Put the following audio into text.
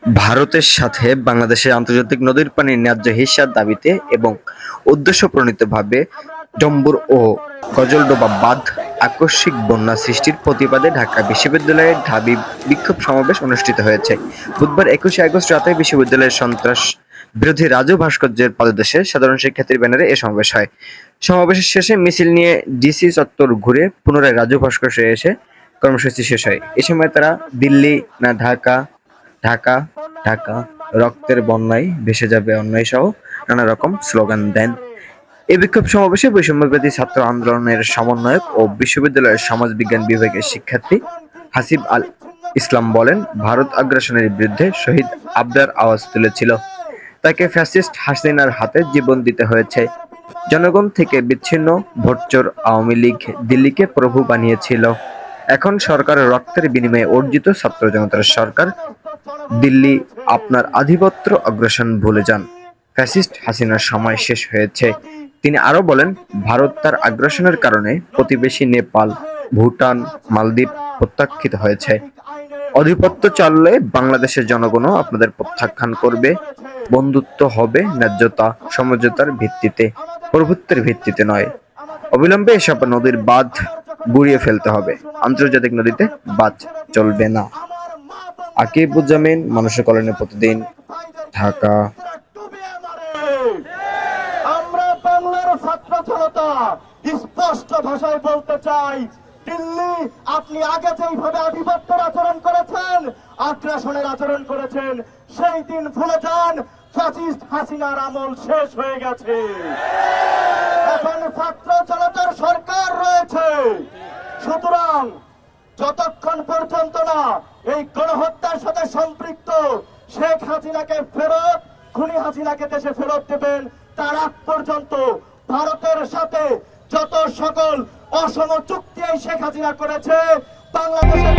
ভারতের সাথে বাংলাদেশের আন্তর্জাতিক নদীর পানির ন্যায্য হিস্যার দাবিতে এবং উদ্দেশ্যপ্রণীতভাবে ডম্বুর ও গজলডোবা বাঁধ আকস্মিক বন্যা সৃষ্টির প্রতিবাদে ঢাকা বিশ্ববিদ্যালয়ের ঢাবি বিক্ষোভ সমাবেশ অনুষ্ঠিত হয়েছে। বুধবার ২১শে আগস্ট রাতে বিশ্ববিদ্যালয়ের সন্ত্রাস বিরোধী রাজু ভাস্কর্যের পাদদেশে সাধারণ শিক্ষার্থীর ব্যানারে এ সমাবেশ হয়। সমাবেশের শেষে মিছিল নিয়ে ডিসি চত্বর ঘুরে পুনরায় রাজু ভাস্কর্যে এসে কর্মসূচি শেষ হয়। এ সময় তারা দিল্লি না ঢাকা, ঢাকা, ঢাকা, রক্তের বন্যায় ভেসে যাবে অন্যায় সহ নানা রকম স্লোগান দেন। এই বিক্ষোভ সমাবেশে বৈষম্যবিরোধী ছাত্র আন্দোলনের সমন্বয়ক ও বিশ্ববিদ্যালয়ের সমাজবিজ্ঞান বিভাগের শিক্ষার্থী হাসিব আল ইসলাম বলেন, ভারত আগ্রাসনের বিরুদ্ধে শহীদ আবরার আওয়াজ তুলেছিল। তাকে ফ্যাসিস্ট হাসিনার হাতে জীবন দিতে হয়েছে। জনগণ থেকে বিচ্ছিন্ন ভোটচোর আওয়ামী লীগ দিল্লিকে প্রভু বানিয়েছিল। এখন সরকার রক্তের বিনিময়ে অর্জিত ছাত্র জনতার সরকার। দিল্লি আপনার আধিপত্য অগ্রাসন ভুলে যান। ফ্যাসিস্ট হাসিনার সময় শেষ হয়েছে। তিনি আরো বলেন, ভারত তার আগ্রাসনের কারণে প্রতিবেশী নেপাল, ভুটান, মালদ্বীপ প্রত্যাখ্যাত হয়েছে। আধিপত্য চললে বাংলাদেশের জনগণও আপনাদের প্রত্যাখ্যান করবে। বন্ধুত্ব হবে ন্যায্যতা, সমঝোতার ভিত্তিতে, প্রভুত্বের ভিত্তিতে নয়। অবিলম্বে এসব নদীর বাঁধ গুঁড়িয়ে ফেলতে হবে। আন্তর্জাতিক নদীতে বাঁধ চলবে না। আকিবুজ্জামান, মানুষের কল্যাণে প্রতিদিন, ঢাকা। আমরা বাংলার ছাত্র জনতা স্পষ্ট ভাষায় বলতে চাই, দিল্লি আপনি আগে যেইভাবে আধিপত্যের আচরণ করেছেন, আগ্রাসনের আচরণ করেছেন, সেই দিন ভুলে যান। ফ্যাসিস্ট হাসিনার আমল শেষ হয়ে গেছে। এখন ছাত্র জনতার সরকার রয়েছে। সুতরাং যতক্ষণ পর্যন্ত না এই গণহত্যার সাথে সম্পৃক্ত শেখ হাসিনাকে ফেরত, খুনি হাসিনাকে দেশে ফেরত দেবেন, তার আগ পর্যন্ত ভারতের সাথে যত সকল অসম চুক্তি শেখ হাসিনা করেছে বাংলাদেশের